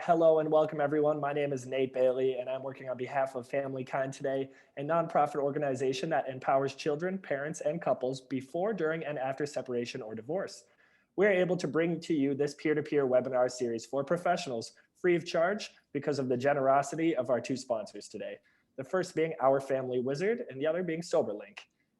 Hello and welcome everyone. My name is Nate Bailey and I'm working on behalf of FamilyKind today, a nonprofit organization that empowers children, parents, and couples before, during, and after separation or divorce. We're able to bring to you this peer-to-peer webinar series for professionals free of charge because of the generosity of our two sponsors today. The first being Our Family Wizard and the other being SoberLink.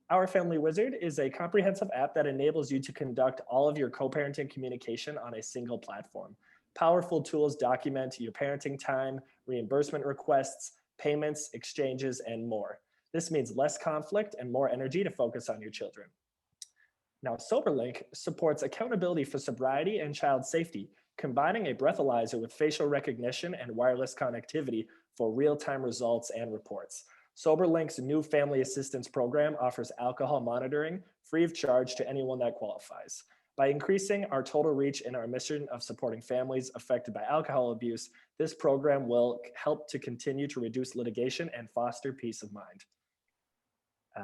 Our Family Wizard is a comprehensive app that enables you to conduct all of your co-parenting communication on a single platform. Powerful tools document your parenting time, reimbursement requests, payments, exchanges, and more. This means less conflict and more energy to focus on your children. Now, SoberLink supports accountability for sobriety and child safety, combining a breathalyzer with facial recognition and wireless connectivity for real-time results and reports. SoberLink's new family assistance program offers alcohol monitoring free of charge to anyone that qualifies. By increasing our total reach in our mission of supporting families affected by alcohol abuse, this program will help to continue to reduce litigation and foster peace of mind.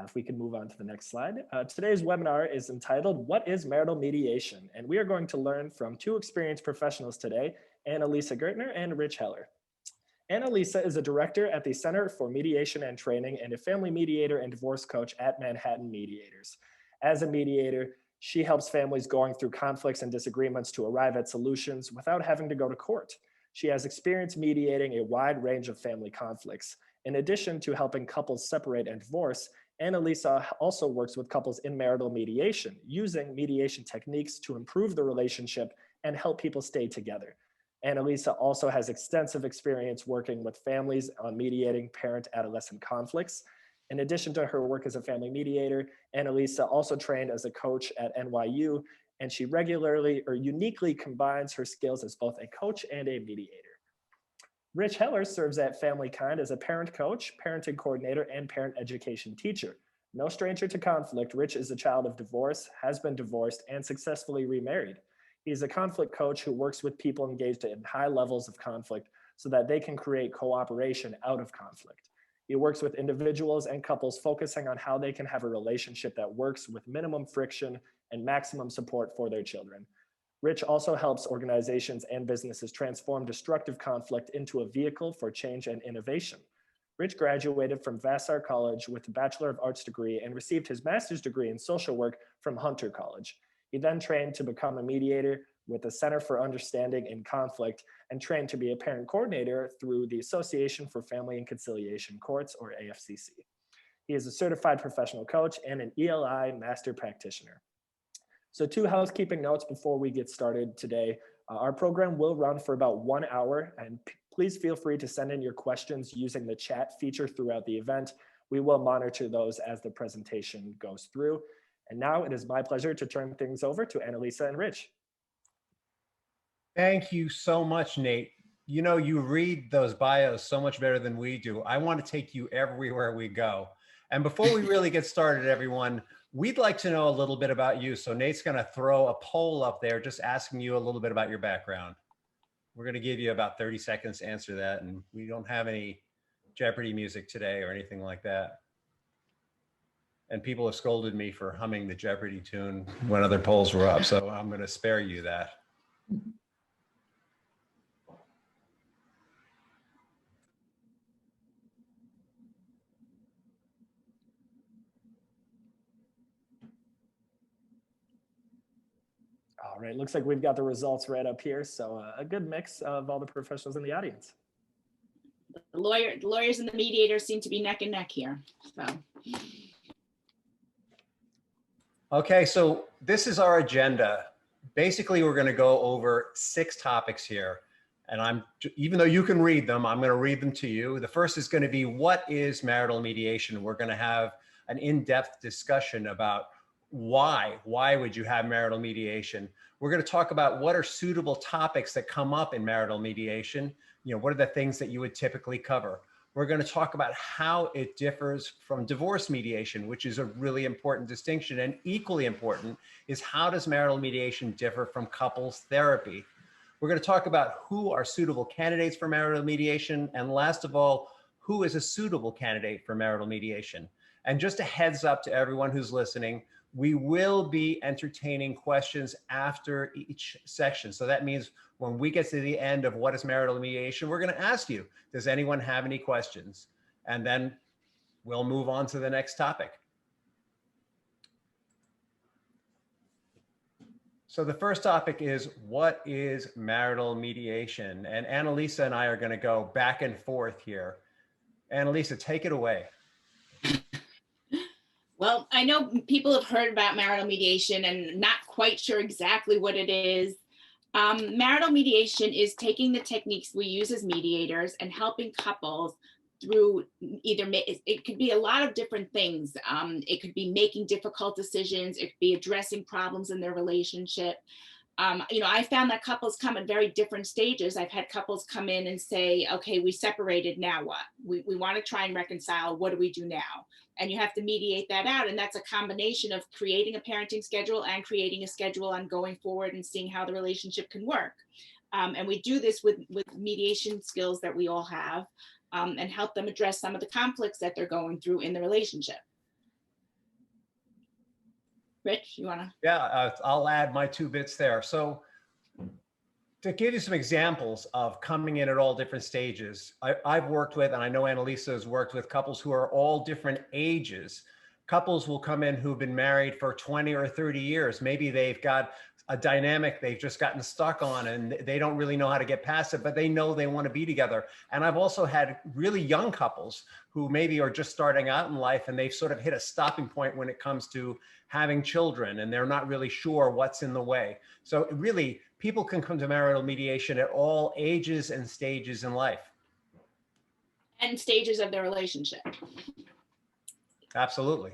If we can move on to the next slide. Today's webinar is entitled, What is Marital Mediation? And we are going to learn from two experienced professionals today, Annalisa Gertner and Rich Heller. Annalisa is a director at the Center for Mediation and Training and a family mediator and divorce coach at Manhattan Mediators. As a mediator, she helps families going through conflicts and disagreements to arrive at solutions without having to go to court. She has experience mediating a wide range of family conflicts. In addition to helping couples separate and divorce, Annalisa also works with couples in marital mediation, using mediation techniques to improve the relationship and help people stay together. Annalisa also has extensive experience working with families on mediating parent-adolescent conflicts. In addition to her work as a family mediator, Annalisa also trained as a coach at NYU, and she regularly or uniquely combines her skills as both a coach and a mediator. Rich Heller serves at FamilyKind as a parent coach, parenting coordinator, and parent education teacher. No stranger to conflict, Rich is a child of divorce, has been divorced, and successfully remarried. He is a conflict coach who works with people engaged in high levels of conflict so that they can create cooperation out of conflict. He works with individuals and couples focusing on how they can have a relationship that works with minimum friction and maximum support for their children. Rich also helps organizations and businesses transform destructive conflict into a vehicle for change and innovation. Rich graduated from Vassar College with a Bachelor of Arts degree and received his master's degree in social work from Hunter College. He then trained to become a mediator with the Center for Understanding in Conflict and trained to be a parent coordinator through the Association for Family and Conciliation Courts, or AFCC. He is a certified professional coach and an ELI master practitioner. So 2 housekeeping notes before we get started today. Our program will run for about 1 hour, and please feel free to send in your questions using the chat feature throughout the event. We will monitor those as the presentation goes through. And now it is my pleasure to turn things over to Annalisa and Rich. Thank you so much, Nate. You know, you read those bios so much better than we do. I want to take you everywhere we go. And before we really get started, everyone, we'd like to know a little bit about you. So Nate's going to throw a poll up there just asking you a little bit about your background. We're going to give you about 30 seconds to answer that. And we don't have any Jeopardy music today or anything like that. And people have scolded me for humming the Jeopardy tune when other polls were up. So I'm going to spare you that. All right, looks like we've got the results right up here. So a good mix of all the professionals in the audience. The lawyers and the mediators seem to be neck and neck here. So. Okay, so this is our agenda. Basically, we're going to go over 6 topics here. And even though you can read them, I'm going to read them to you. The first is going to be, what is marital mediation? We're going to have an in-depth discussion about why would you have marital mediation? We're going to talk about what are suitable topics that come up in marital mediation. You know, what are the things that you would typically cover? We're going to talk about how it differs from divorce mediation, which is a really important distinction, and equally important is how does marital mediation differ from couples therapy? We're going to talk about who are suitable candidates for marital mediation, and last of all, who is a suitable candidate for marital mediation. And just a heads up to everyone who's listening, We will be entertaining questions after each section. So that means when we get to the end of what is marital mediation, we're going to ask you, does anyone have any questions? And then we'll move on to the next topic. So the first topic is, what is marital mediation? And Annalisa and I are going to go back and forth here. Annalisa, take it away. Well, I know people have heard about marital mediation and not quite sure exactly what it is. Marital mediation is taking the techniques we use as mediators and helping couples through either, it could be a lot of different things. It could be making difficult decisions. It could be addressing problems in their relationship. I found that couples come at very different stages. I've had couples come in and say, okay, we separated, now what? We want to try and reconcile. What do we do now? And you have to mediate that out. And that's a combination of creating a parenting schedule and creating a schedule on going forward and seeing how the relationship can work. And we do this with mediation skills that we all have, and help them address some of the conflicts that they're going through in the relationship. Rich, you wanna? Yeah, I'll add my 2 bits there. So to give you some examples of coming in at all different stages, I've worked with, and I know Annalisa has worked with, couples who are all different ages. Couples will come in who've been married for 20 or 30 years. Maybe they've got a dynamic they've just gotten stuck on and they don't really know how to get past it, but they know they want to be together. And I've also had really young couples who maybe are just starting out in life and they've sort of hit a stopping point when it comes to having children and they're not really sure what's in the way. So really, people can come to marital mediation at all ages and stages in life. And stages of their relationship. Absolutely.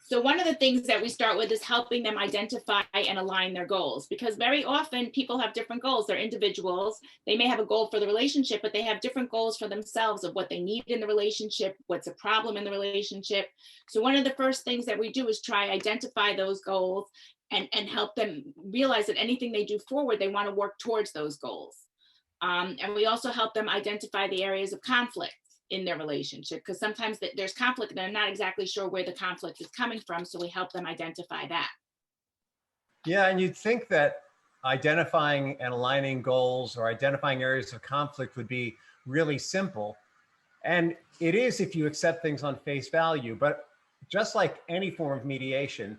So one of the things that we start with is helping them identify and align their goals, because very often people have different goals. They're individuals. They may have a goal for the relationship, but they have different goals for themselves of what they need in the relationship, what's a problem in the relationship. So one of the first things that we do is try identify those goals and help them realize that anything they do forward, they want to work towards those goals. And we also help them identify the areas of conflict in their relationship, because sometimes there's conflict and they're not exactly sure where the conflict is coming from. So we help them identify that. Yeah, and you'd think that identifying and aligning goals or identifying areas of conflict would be really simple. And it is if you accept things on face value. But just like any form of mediation,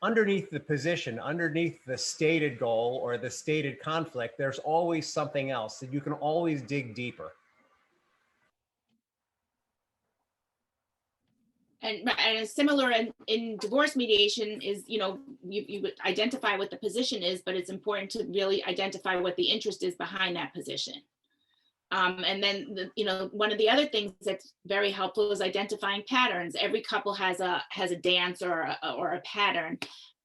underneath the position, underneath the stated goal or the stated conflict, there's always something else that you can always dig deeper. And similar in divorce mediation is, you would identify what the position is, but it's important to really identify what the interest is behind that position. And then, one of the other things that's very helpful is identifying patterns. Every couple has a dance or a pattern.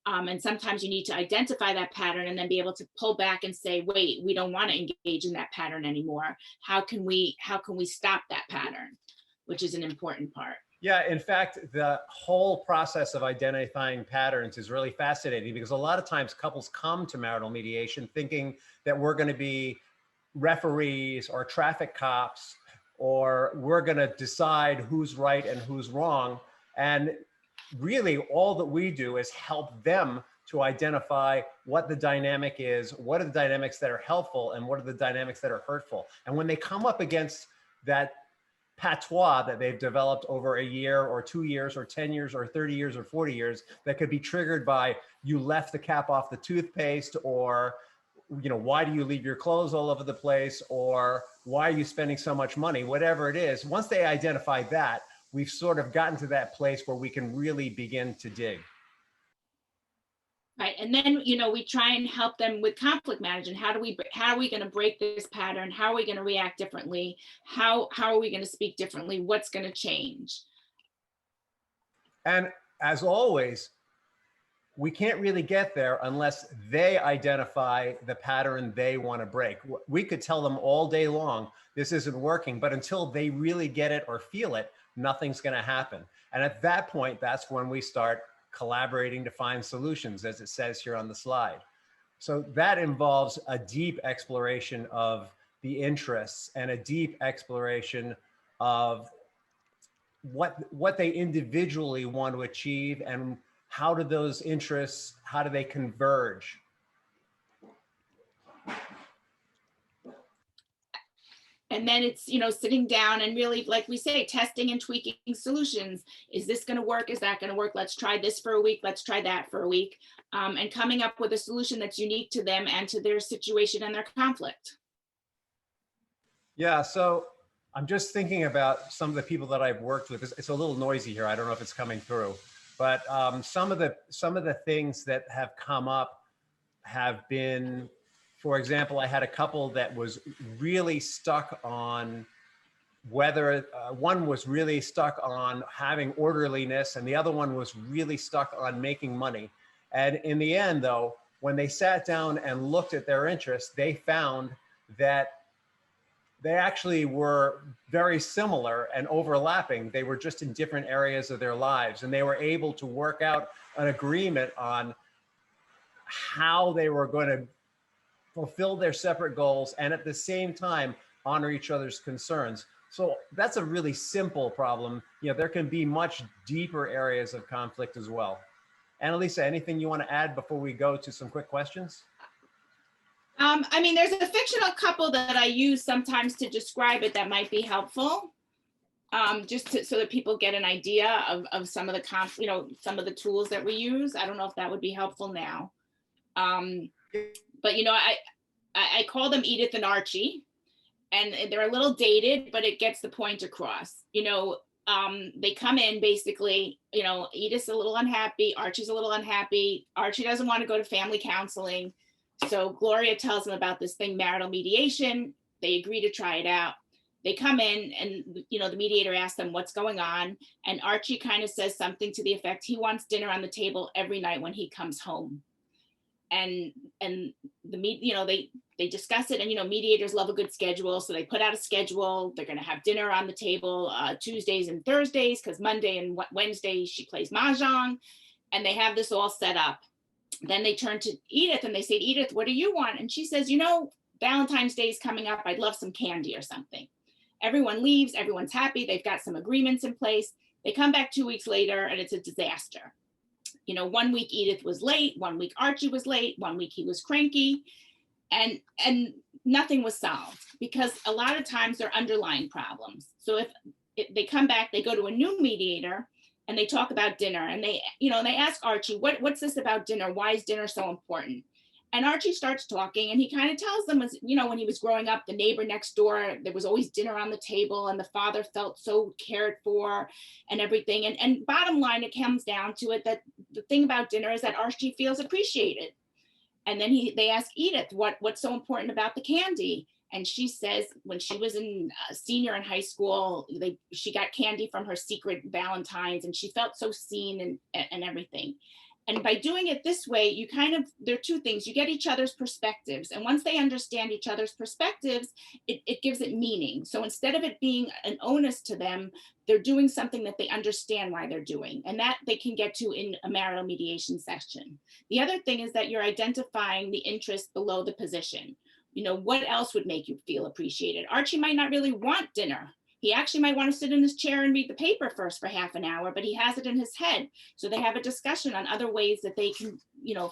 And sometimes you need to identify that pattern and then be able to pull back and say, wait, we don't want to engage in that pattern anymore. How can we stop that pattern? Which is an important part. Yeah, in fact, the whole process of identifying patterns is really fascinating, because a lot of times couples come to marital mediation thinking that we're going to be referees or traffic cops, or we're going to decide who's right and who's wrong. And really, all that we do is help them to identify what the dynamic is, what are the dynamics that are helpful, and what are the dynamics that are hurtful. And when they come up against that patois that they've developed over a year or 2 years or 10 years or 30 years or 40 years, that could be triggered by, you left the cap off the toothpaste, or why do you leave your clothes all over the place, or why are you spending so much money, whatever it is. Once they identify that, we've sort of gotten to that place where we can really begin to dig. Right. And then, we try and help them with conflict management. How are we going to break this pattern? How are we going to react differently? How are we going to speak differently? What's going to change? And as always, we can't really get there unless they identify the pattern they want to break. We could tell them all day long, this isn't working, but until they really get it or feel it, nothing's going to happen. And at that point, that's when we start collaborating to find solutions, as it says here on the slide. So that involves a deep exploration of the interests and a deep exploration of what they individually want to achieve, and how do those interests, how do they converge? And then it's, sitting down and really, like we say, testing and tweaking solutions. Is this going to work? Is that going to work? Let's try this for a week. Let's try that for a week. And coming up with a solution that's unique to them and to their situation and their conflict. Yeah, so I'm just thinking about some of the people that I've worked with. It's a little noisy here. I don't know if it's coming through, but some of the things that have come up have been, for example, I had a couple that was really stuck on whether one was really stuck on having orderliness and the other one was really stuck on making money. And in the end, though, when they sat down and looked at their interests, they found that they actually were very similar and overlapping. They were just in different areas of their lives, and they were able to work out an agreement on how they were going to fulfill their separate goals and at the same time honor each other's concerns. So that's a really simple problem. There can be much deeper areas of conflict as well. Annalisa, anything you want to add before we go to some quick questions? There's a fictional couple that I use sometimes to describe it that might be helpful, so that people get an idea of some of the some of the tools that we use. I don't know if that would be helpful now. But I call them Edith and Archie, and they're a little dated, but it gets the point across. They come in basically, Edith's a little unhappy, Archie's a little unhappy. Archie doesn't want to go to family counseling. So Gloria tells them about this thing, marital mediation. They agree to try it out. They come in and, the mediator asks them what's going on. And Archie kind of says something to the effect, he wants dinner on the table every night when he comes home. And they discuss it, and mediators love a good schedule, so they put out a schedule. They're going to have dinner on the table Tuesdays and Thursdays, because Monday and Wednesday she plays mahjong, and they have this all set up. Then they turn to Edith and they say, Edith, what do you want? And she says, Valentine's Day is coming up. I'd love some candy or something. Everyone leaves. Everyone's happy. They've got some agreements in place. They come back 2 weeks later and it's a disaster. 1 week Edith was late. 1 week Archie was late. 1 week he was cranky. And nothing was solved, because a lot of times they're underlying problems. So if they come back, they go to a new mediator and they talk about dinner, and they ask Archie, what's this about dinner? Why is dinner so important? And Archie starts talking, and he kind of tells them, when he was growing up, the neighbor next door, there was always dinner on the table, and the father felt so cared for and everything. And bottom line, it comes down to it that the thing about dinner is that Archie feels appreciated. And then they ask Edith, what's so important about the candy? And she says when she was a senior in high school, she got candy from her secret Valentine's, and she felt so seen and everything. And by doing it this way, there are two things. You get each other's perspectives. And once they understand each other's perspectives, it gives it meaning. So instead of it being an onus to them, they're doing something that they understand why they're doing. And that they can get to in a marital mediation session. The other thing is that you're identifying the interest below the position. What else would make you feel appreciated? Archie might not really want dinner. He actually might want to sit in his chair and read the paper first for half an hour, but he has it in his head. So they have a discussion on other ways that they can,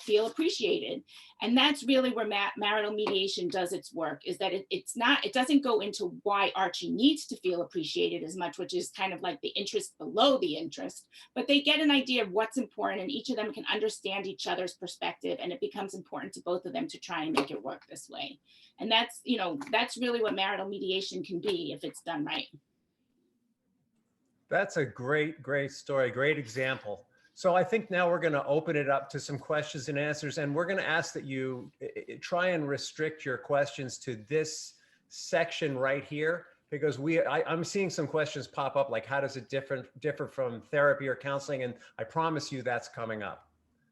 feel appreciated. And that's really where marital mediation does its work, is that it doesn't go into why Archie needs to feel appreciated as much, which is kind of like the interest below the interest, but they get an idea of what's important, and each of them can understand each other's perspective, and it becomes important to both of them to try and make it work this way. And that's really what marital mediation can be if it's done right. That's a great, great story, great example. So I think now we're going to open it up to some questions and answers, and we're going to ask that you try and restrict your questions to this section right here, because I'm seeing some questions pop up, like how does it differ from therapy or counseling? And I promise you that's coming up.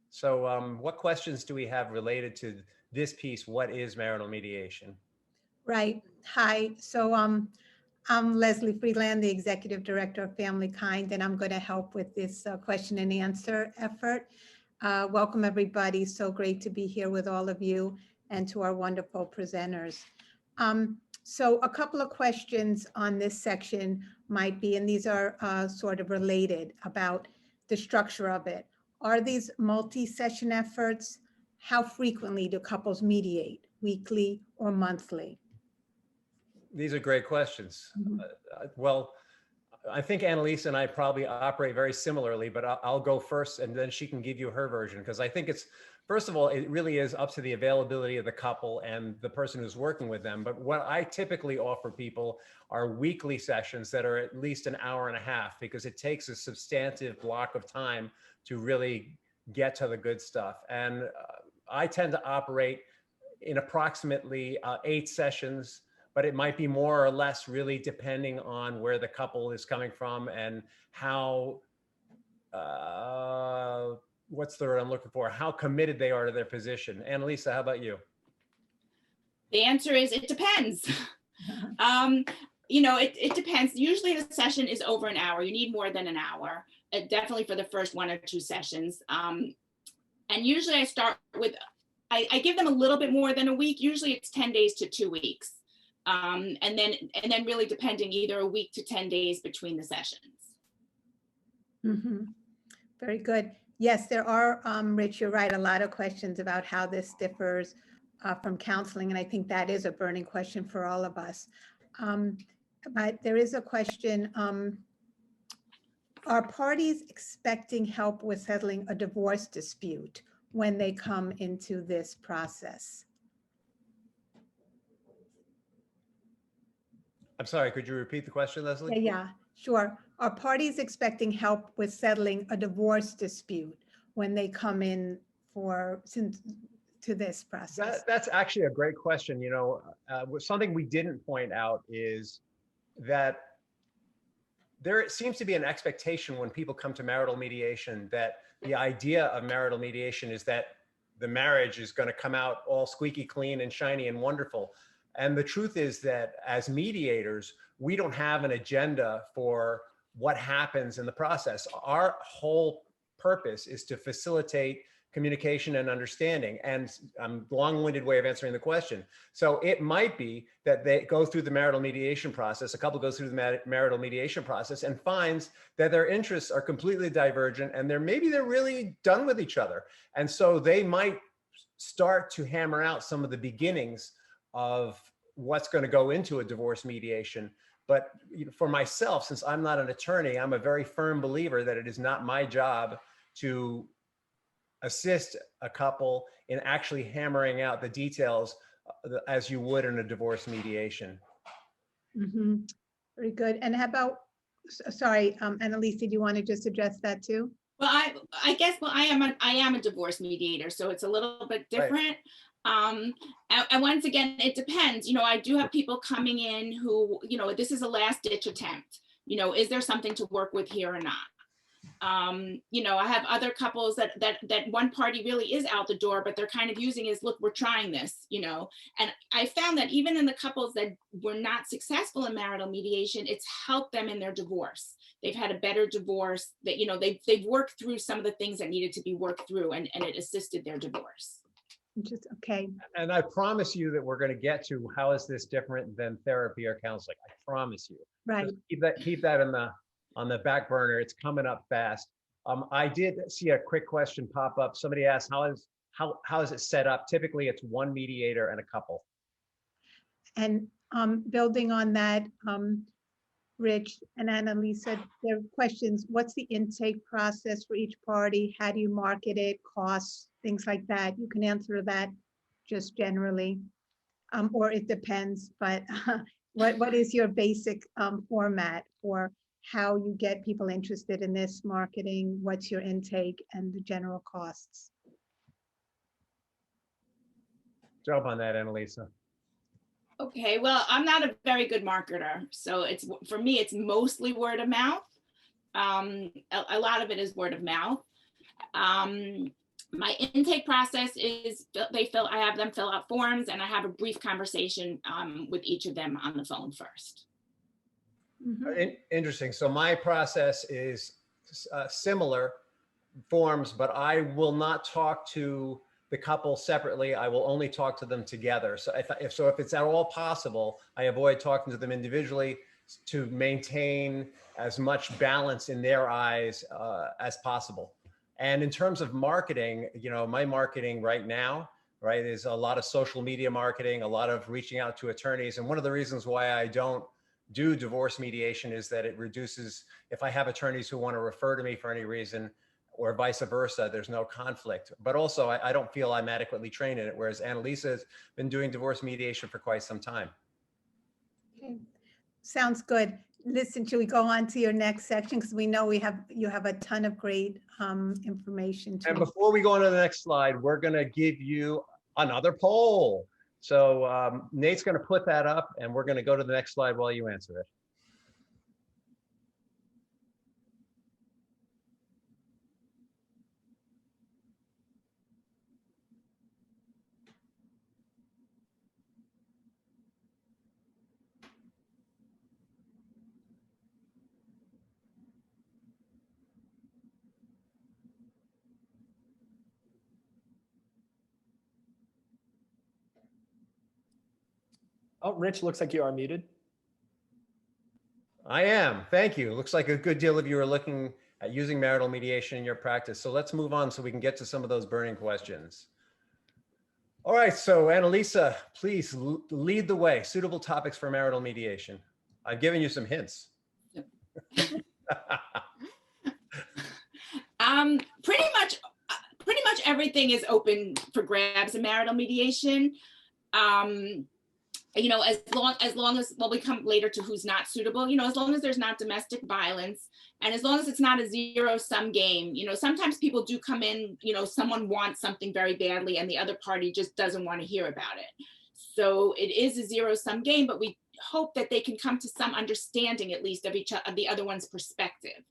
So what questions do we have related to this piece? What is marital mediation? Right. Hi. So I'm Leslie Freeland, the Executive Director of FamilyKind, and I'm going to help with this question and answer effort. Welcome, everybody. So great to be here with all of you and to our wonderful presenters. So a couple of questions on this section might be, and these are sort of related about the structure of it. Are these multi-session efforts? How frequently do couples mediate, weekly or monthly? These are great questions. Well, I think Annalisa and I probably operate very similarly, but I'll go first and then she can give you her version, because I think it's, first of all, it really is up to the availability of the couple and the person who's working with them. But what I typically offer people are weekly sessions that are at least an hour and a half, because it takes a substantive block of time to really get to the good stuff. And I tend to operate in approximately 8 sessions, but it might be more or less really depending on where the couple is coming from and how, what's the word I'm looking for, how committed they are to their position. Annalisa, how about you? The answer is it depends. You know, it depends. Usually the session is over an hour. You need more than an hour, definitely for the first 1 or 2 sessions. And usually I start with, I give them a little bit more than a week. Usually it's 10 days to 2 weeks. And then really depending, either a week to 10 days between the sessions. Very good. Yes, there are, Rich, you're right, a lot of questions about how this differs from counseling. And I think that is a burning question for all of us. But there is a question, are parties expecting help with settling a divorce dispute when they come into this process? I'm sorry, could you repeat the question, Leslie? Yeah, sure. Are parties expecting help with settling a divorce dispute when they come in to this process? That's actually a great question. You know, something we didn't point out is that there seems to be an expectation when people come to marital mediation that the idea of marital mediation is that the marriage is going to come out all squeaky clean and shiny and wonderful. And the truth is that as mediators, we don't have an agenda for what happens in the process. Our whole purpose is to facilitate communication and understanding. And I'm long-winded way of answering the question. So it might be that they go through the marital mediation process, a couple goes through the marital mediation process and finds that their interests are completely divergent and maybe they're really done with each other. And so they might start to hammer out some of the beginnings of what's going to go into a divorce mediation. But for myself, since I'm not an attorney, I'm a very firm believer that it is not my job to assist a couple in actually hammering out the details as you would in a divorce mediation. Very good. And how about, sorry, Annalisa, do you want to just address that too? Well, I guess, well, I am a divorce mediator, so it's a little bit different. Right. And once again, it depends. You know, I do have people coming in who, you know, this is a last ditch attempt. You know, is there something to work with here or not? You know, I have other couples that one party really is out the door, but they're kind of using is, look, we're trying this, you know. And I found that even in the couples that were not successful in marital mediation, it's helped them in their divorce. They've had a better divorce, that, you know, they've worked through some of the things that needed to be worked through, and it assisted their divorce. Just okay. And I promise you that we're going to get to how is this different than therapy or counseling. I promise you. Right. Just keep that on the back burner. It's coming up fast. I did see a quick question pop up. Somebody asked, how is it set up? Typically, it's one mediator and a couple. And building on that, Rich and Annalisa, there are questions. What's the intake process for each party? How do you market it? Costs, things like that. You can answer that just generally, or it depends. But what is your basic format for how you get people interested in this marketing? What's your intake and the general costs? Jump on that, Annalisa. Okay, well, I'm not a very good marketer, so for me, it's mostly word of mouth. A lot of it is word of mouth. My intake process is I have them fill out forms, and I have a brief conversation with each of them on the phone first. Interesting. So my process is similar forms, but I will not talk to the couple separately. I will only talk to them together. So if it's at all possible, I avoid talking to them individually to maintain as much balance in their eyes as possible. And in terms of marketing, you know, my marketing right now, right, is a lot of social media marketing, a lot of reaching out to attorneys. And one of the reasons why I don't do divorce mediation is that it reduces, if I have attorneys who want to refer to me for any reason, or vice versa, there's no conflict. But also, I don't feel I'm adequately trained in it, whereas Annalisa has been doing divorce mediation for quite some time. Okay, sounds good. Listen, should we go on to your next section? Because we know you have a ton of great information. And before we go on to the next slide, we're going to give you another poll. So Nate's going to put that up, and we're going to go to the next slide while you answer it. Oh, Rich, looks like you are muted. I am. Thank you. Looks like a good deal of you are looking at using marital mediation in your practice. So let's move on so we can get to some of those burning questions. All right. So Annalisa, please lead the way. Suitable topics for marital mediation. I've given you some hints. Pretty much everything is open for grabs in marital mediation. You know, as long as, well, we come later to who's not suitable, you know, as long as there's not domestic violence, and as long as it's not a zero-sum game. You know, sometimes people do come in, you know, someone wants something very badly and the other party just doesn't want to hear about it. So it is a zero-sum game, but we hope that they can come to some understanding, at least, of the other one's perspective.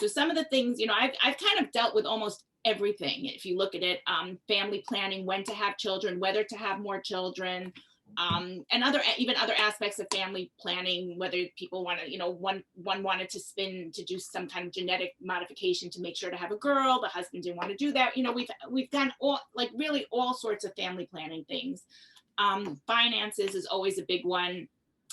So some of the things, you know, I've kind of dealt with almost everything. If you look at it, family planning, when to have children, whether to have more children, and even other aspects of family planning, whether people want to, you know, one wanted to do some kind of genetic modification to make sure to have a girl, the husband didn't want to do that. You know, we've done really all sorts of family planning things. Finances is always a big one.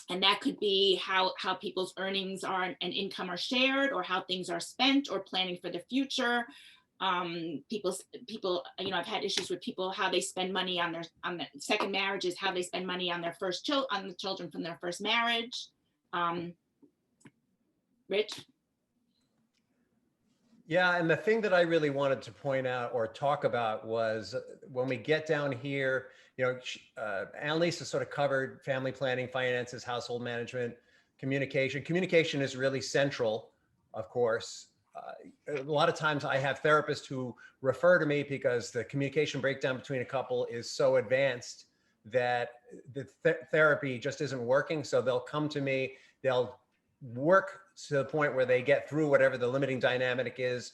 And that could be how people's earnings are and income are shared, or how things are spent, or planning for the future. People, you know, I've had issues with people, how they spend money on their second marriages, how they spend money on their on the children from their first marriage. Rich? Yeah, and the thing that I really wanted to point out or talk about was when we get down here, you know, Annalisa sort of covered family planning, finances, household management, communication. Communication is really central, of course. A lot of times I have therapists who refer to me because the communication breakdown between a couple is so advanced that the therapy just isn't working. So they'll come to me, they'll work to the point where they get through whatever the limiting dynamic is,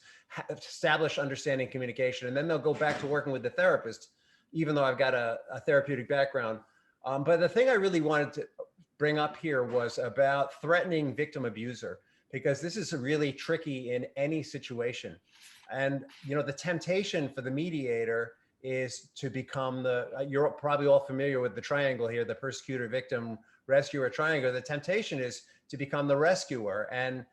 establish understanding communication, and then they'll go back to working with the therapist, even though I've got a therapeutic background. But the thing I really wanted to bring up here was about threatening victim abuser, because this is really tricky in any situation. And, you know, the temptation for the mediator is to become you're probably all familiar with the triangle here, the persecutor, victim, rescuer triangle. The temptation is to become the rescuer. And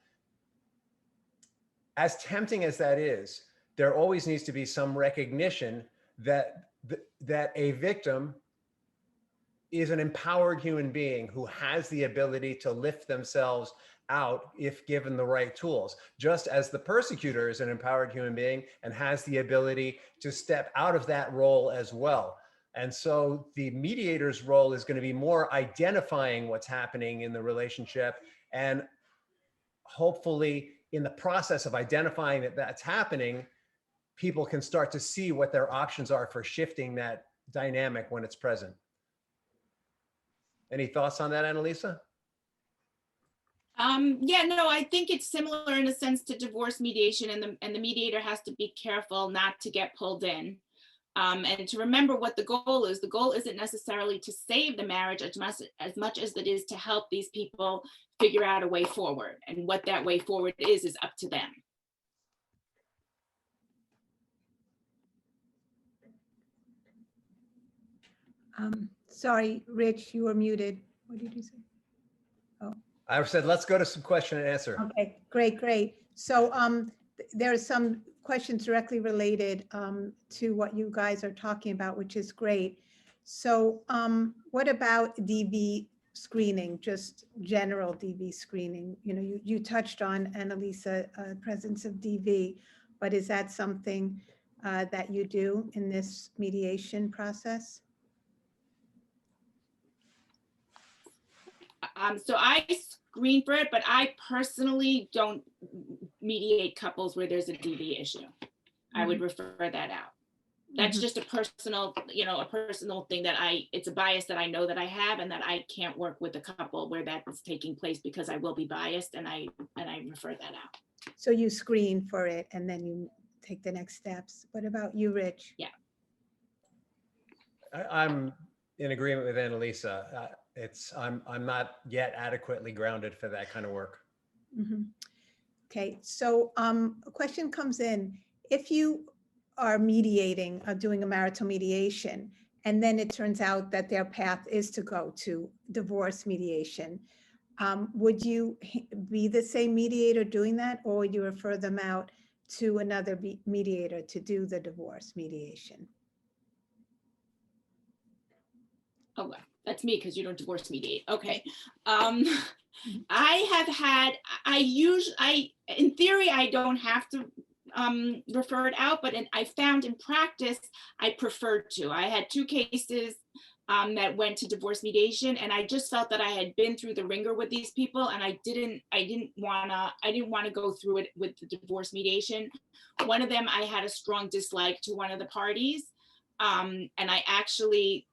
as tempting as that is, there always needs to be some recognition that a victim is an empowered human being who has the ability to lift themselves out if given the right tools, just as the persecutor is an empowered human being and has the ability to step out of that role as well. And so the mediator's role is going to be more identifying what's happening in the relationship, and hopefully in the process of identifying that that's happening, people can start to see what their options are for shifting that dynamic when it's present. Any thoughts on that, Annalisa? Yeah, no, I think it's similar in a sense to divorce mediation, and the mediator has to be careful not to get pulled in, and to remember what the goal is. The goal isn't necessarily to save the marriage as much as it is to help these people figure out a way forward, and what that way forward is up to them. Sorry, Rich, you were muted. What did you say? I said, let's go to some question and answer. Okay, great, great. So there are some questions directly related to what you guys are talking about, which is great. So what about DV screening, just general DV screening? You know, you touched on, Annalisa, presence of DV, but is that something that you do in this mediation process? So I screen for it, but I personally don't mediate couples where there's a DV issue. I would refer that out. That's just a personal, a personal thing that it's a bias that I know that I have, and that I can't work with a couple where that's taking place because I will be biased, and I refer that out. So you screen for it and then you take the next steps. What about you, Rich? Yeah. I'm in agreement with Annalisa. I'm not yet adequately grounded for that kind of work. Okay, so a question comes in. If you are mediating, doing a marital mediation, and then it turns out that their path is to go to divorce mediation, would you be the same mediator doing that, or would you refer them out to another mediator to do the divorce mediation? Oh, that's me, because you don't divorce mediate. Okay. In theory, I don't have to refer it out, but I found in practice, I preferred to. I had 2 cases that went to divorce mediation, and I just felt that I had been through the ringer with these people, and I didn't want to go through it with the divorce mediation. One of them, I had a strong dislike to one of the parties, and I actually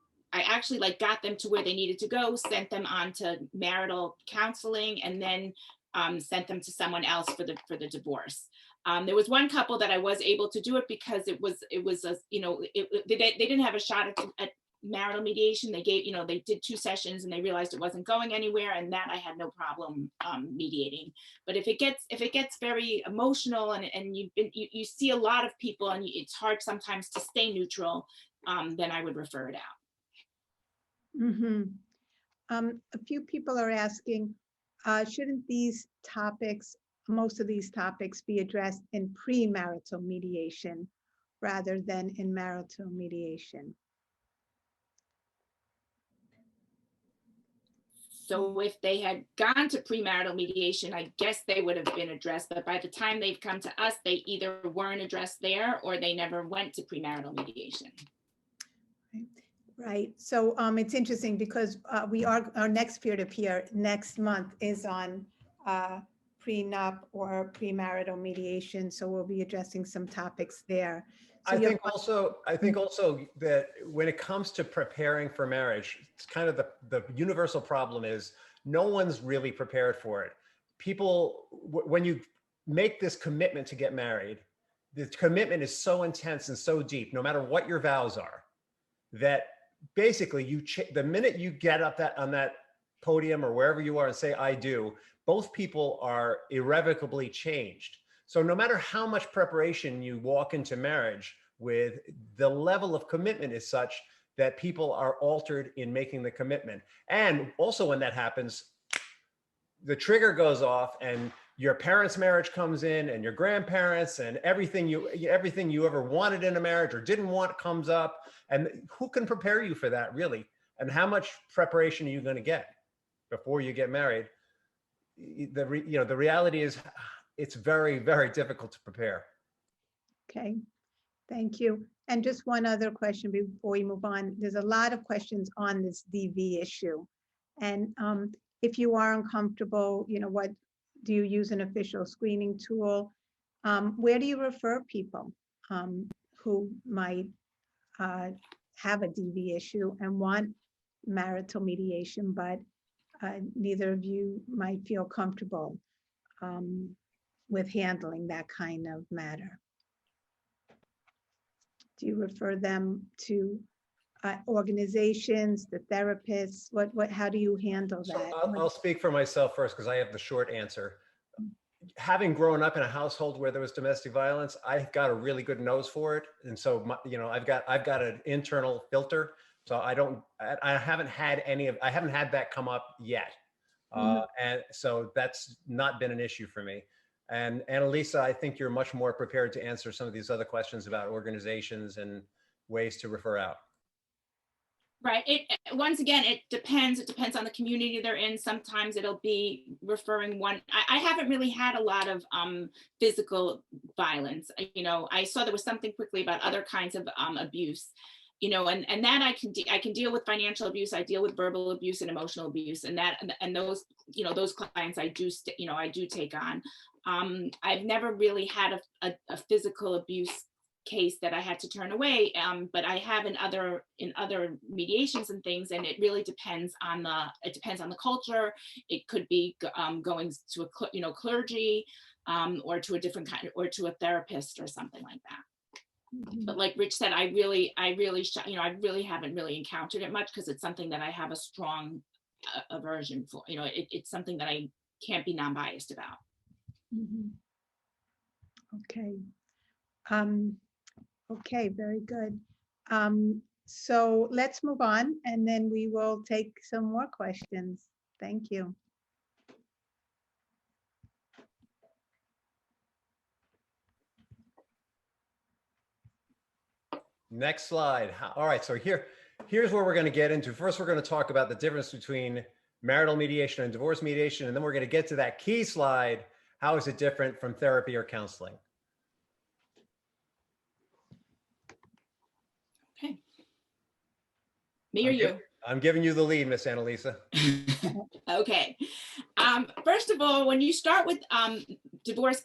like got them to where they needed to go, sent them on to marital counseling, and then sent them to someone else for the divorce. There was one couple that I was able to do it because they didn't have a shot at marital mediation. They did 2 sessions and they realized it wasn't going anywhere, and that I had no problem mediating. But if it gets very emotional and you see a lot of people and it's hard sometimes to stay neutral, then I would refer it out. A few people are asking, shouldn't most of these topics be addressed in premarital mediation rather than in marital mediation? So if they had gone to premarital mediation, I guess they would have been addressed, but by the time they've come to us, they either weren't addressed there or they never went to premarital mediation. Right. So it's interesting because our next peer-to-peer next month is on prenup or premarital mediation. So we'll be addressing some topics there. So I think also that when it comes to preparing for marriage, it's kind of the universal problem is no one's really prepared for it. People, when you make this commitment to get married, the commitment is so intense and so deep, no matter what your vows are, that basically the minute you get up on that podium or wherever you are and say, I do, both people are irrevocably changed. So no matter how much preparation you walk into marriage with, the level of commitment is such that people are altered in making the commitment. And also when that happens, the trigger goes off and your parents' marriage comes in and your grandparents and everything you ever wanted in a marriage or didn't want comes up. And who can prepare you for that, really? And how much preparation are you going to get before you get married? The reality is it's very, very difficult to prepare. Okay, thank you. And just one other question before we move on. There's a lot of questions on this DV issue. And if you are uncomfortable, what do you use an official screening tool? Where do you refer people who might have a DV issue and want marital mediation, but neither of you might feel comfortable with handling that kind of matter? Do you refer them to organizations, the therapists? How do you handle that? So I'll speak for myself first because I have the short answer. Having grown up in a household where there was domestic violence, I've got a really good nose for it, and so I've got an internal filter So I haven't had I haven't had that come up yet. And so that's not been an issue for me. And Annalisa, I think you're much more prepared to answer some of these other questions about organizations and ways to refer out. Right. Once again, it depends. It depends on the community they're in. Sometimes it'll be referring one. I haven't really had a lot of physical violence. You know, I saw there was something quickly about other kinds of abuse. You know, and that I can deal with financial abuse. I deal with verbal abuse and emotional abuse, and those, you know, those clients I do take on. I've never really had a physical abuse case that I had to turn away, but I have in other mediations and things, and it really depends on the culture. It could be going to a clergy, or to a different kind, or to a therapist or something like that. But like Rich said, I really haven't really encountered it much, because it's something that I have a strong aversion for. You know, it's something that I can't be non-biased about. Okay. Okay, very good. So let's move on, and then we will take some more questions. Thank you. Next slide. All right, so here's where we're going to get into. First, we're going to talk about the difference between marital mediation and divorce mediation, and then we're going to get to that key slide. How is it different from therapy or counseling? Okay. Me or you? I'm giving you the lead, Miss Annalisa. Okay. First of all, when you start with divorce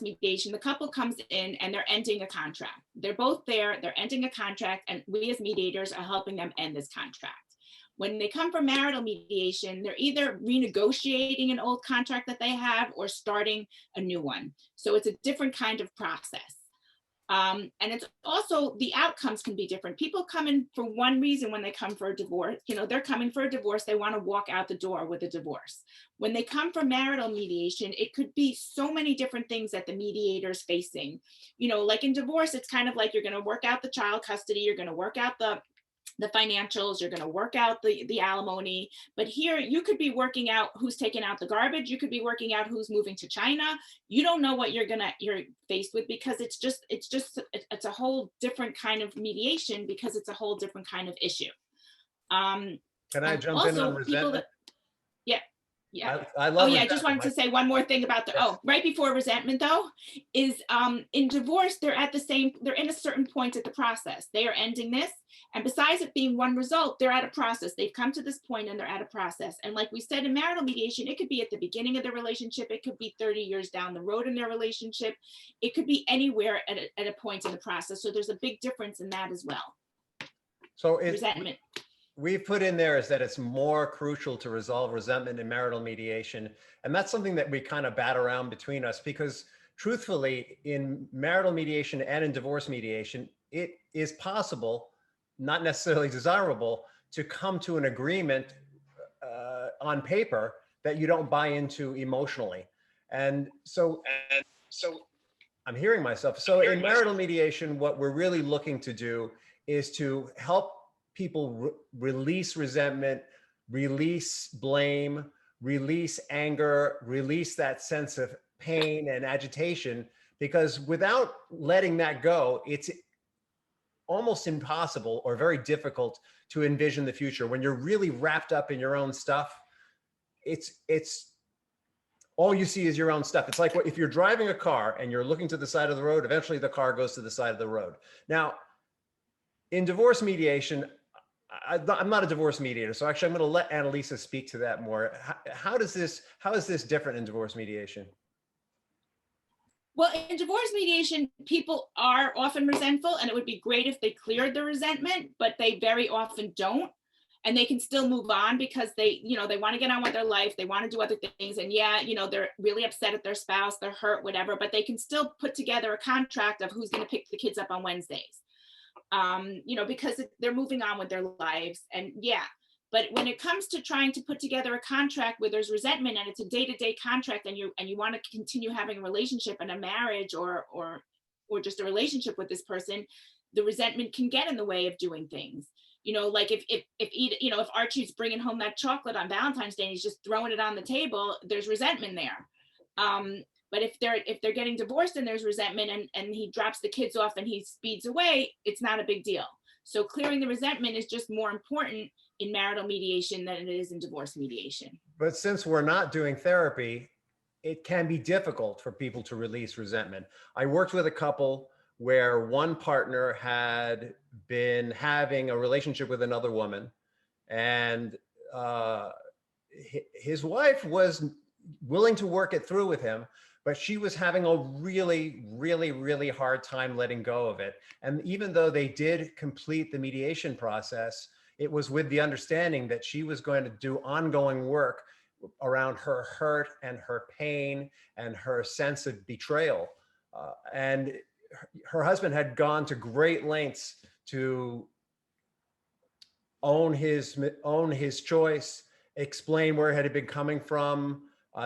mediation, the couple comes in and they're ending a contract. They're both there, they're ending a contract, and we as mediators are helping them end this contract. When they come for marital mediation, they're either renegotiating an old contract that they have or starting a new one. So it's a different kind of process. And it's also, the outcomes can be different. People come in for one reason when they come for a divorce. You know, they're coming for a divorce. They want to walk out the door with a divorce. When they come for marital mediation, it could be so many different things that the mediator's facing. You know, like in divorce, it's kind of like you're going to work out the child custody, you're going to work out the financials, you're going to work out the alimony. But here you could be working out who's taking out the garbage. You could be working out who's moving to China. You don't know what you're faced with, because it's a whole different kind of mediation, because it's a whole different kind of issue. Can I jump in on resentment? Yeah. I love I just wanted to say one more thing about right before resentment though, is in divorce, they're in a certain point at the process. They are ending this. And besides it being one result, they're at a process. They've come to this point and they're at a process. And like we said, in marital mediation, it could be at the beginning of the relationship. It could be 30 years down the road in their relationship. It could be anywhere at a point in the process. So there's a big difference in that as well. So resentment. We've put in there is that it's more crucial to resolve resentment in marital mediation. And that's something that we kind of bat around between us, because truthfully, in marital mediation and in divorce mediation, it is possible, not necessarily desirable, to come to an agreement on paper that you don't buy into emotionally. And so I'm hearing myself. So in marital mediation, what we're really looking to do is to help people release resentment, release blame, release anger, release that sense of pain and agitation, because without letting that go, it's almost impossible or very difficult to envision the future. When you're really wrapped up in your own stuff, it's all you see is your own stuff. It's like if you're driving a car and you're looking to the side of the road, eventually the car goes to the side of the road. Now, in divorce mediation, I'm not a divorce mediator, so actually I'm going to let Annalisa speak to that more. How is this different in divorce mediation? Well, in divorce mediation, people are often resentful, and it would be great if they cleared the resentment, but they very often don't. And they can still move on because they want to get on with their life. They want to do other things. And they're really upset at their spouse, they're hurt, whatever, but they can still put together a contract of who's going to pick the kids up on Wednesdays. Because they're moving on with their lives. And but when it comes to trying to put together a contract where there's resentment and it's a day-to-day contract, and you want to continue having a relationship and a marriage or just a relationship with this person, the resentment can get in the way of doing things. Like if Archie's bringing home that chocolate on Valentine's Day and he's just throwing it on the table, there's resentment there. But if they're getting divorced and there's resentment and he drops the kids off and he speeds away, it's not a big deal. So clearing the resentment is just more important in marital mediation than it is in divorce mediation. But since we're not doing therapy, it can be difficult for people to release resentment. I worked with a couple where one partner had been having a relationship with another woman, and his wife was willing to work it through with him, but she was having a really, really, really hard time letting go of it. And even though they did complete the mediation process, it was with the understanding that she was going to do ongoing work around her hurt and her pain and her sense of betrayal. And her husband had gone to great lengths to own his choice, explain where it had been coming from.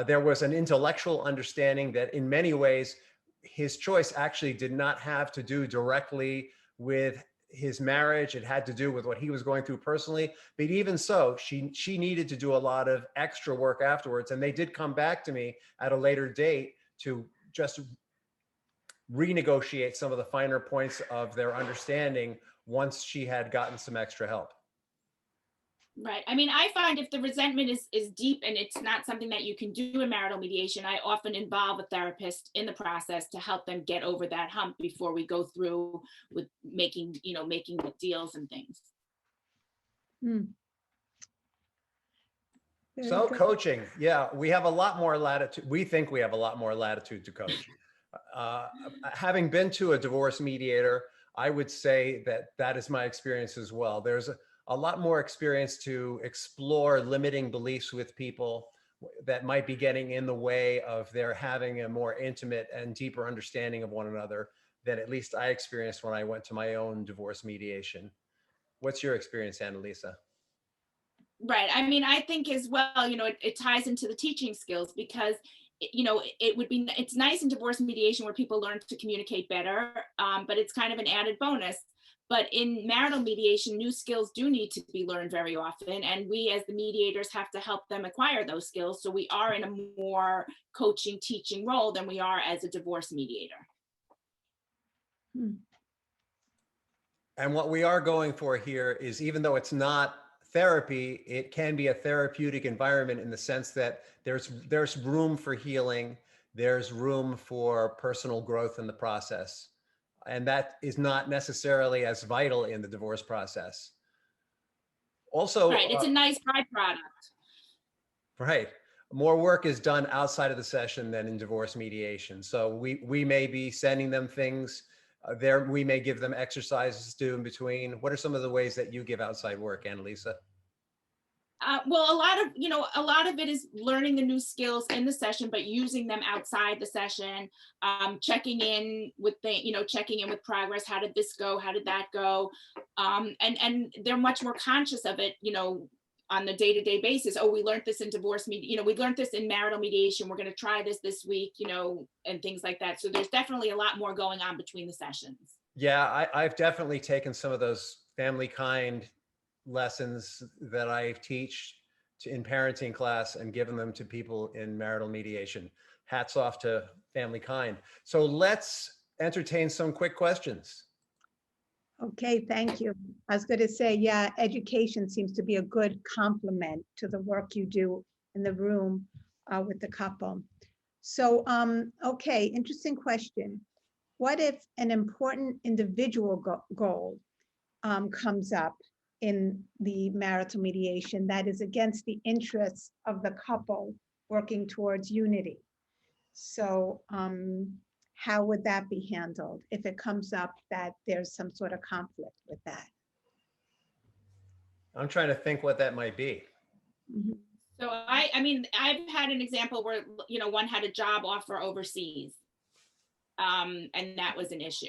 There was an intellectual understanding that in many ways, his choice actually did not have to do directly with his marriage. It had to do with what he was going through personally. But even so, she needed to do a lot of extra work afterwards. And they did come back to me at a later date to just renegotiate some of the finer points of their understanding once she had gotten some extra help. Right. I mean, I find if the resentment is deep and it's not something that you can do in marital mediation, I often involve a therapist in the process to help them get over that hump before we go through with making the deals and things. So coaching, yeah, we have a lot more latitude. We think we have a lot more latitude to coach. Having been to a divorce mediator, I would say that is my experience as well. There's a lot more experience to explore limiting beliefs with people that might be getting in the way of their having a more intimate and deeper understanding of one another than at least I experienced when I went to my own divorce mediation. What's your experience, Annalisa? Right. I mean, I think as well, it ties into the teaching skills because it's nice in divorce mediation where people learn to communicate better, but it's kind of an added bonus. But in marital mediation, new skills do need to be learned very often. And we as the mediators have to help them acquire those skills. So we are in a more coaching, teaching role than we are as a divorce mediator. And what we are going for here is, even though it's not therapy, it can be a therapeutic environment in the sense that there's room for healing, there's room for personal growth in the process. And that is not necessarily as vital in the divorce process. Also, right, it's a nice byproduct. Right. More work is done outside of the session than in divorce mediation. So we may be sending them things there. We may give them exercises to do in between. What are some of the ways that you give outside work, Annalisa? Well, a lot of it is learning the new skills in the session, but using them outside the session, checking in with progress. How did this go? How did that go? And they're much more conscious of it, on the day-to-day basis. Oh, we learned this in divorce we learned this in marital mediation. We're going to try this week, and things like that. So there's definitely a lot more going on between the sessions. Yeah, I've definitely taken some of those FamilyKind lessons that I teach in parenting class and given them to people in marital mediation. Hats off to FamilyKind. So let's entertain some quick questions. Okay, thank you. I was going to say, yeah, education seems to be a good complement to the work you do in the room with the couple. So, okay, interesting question. What if an important individual goal comes up in the marital mediation that is against the interests of the couple working towards unity? So how would that be handled if it comes up that there's some sort of conflict with that? I'm trying to think what that might be. Mm-hmm. So I've had an example where, one had a job offer overseas, and that was an issue.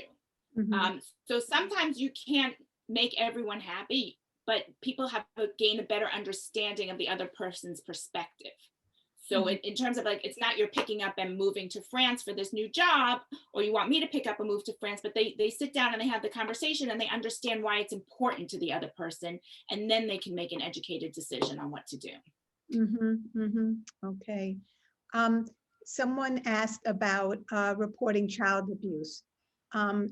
Mm-hmm. So sometimes you can't make everyone happy, but people have to gain a better understanding of the other person's perspective. So in terms of like, it's not you're picking up and moving to France for this new job, or you want me to pick up and move to France, but they sit down and they have the conversation and they understand why it's important to the other person. And then they can make an educated decision on what to do. Okay. Someone asked about reporting child abuse. Are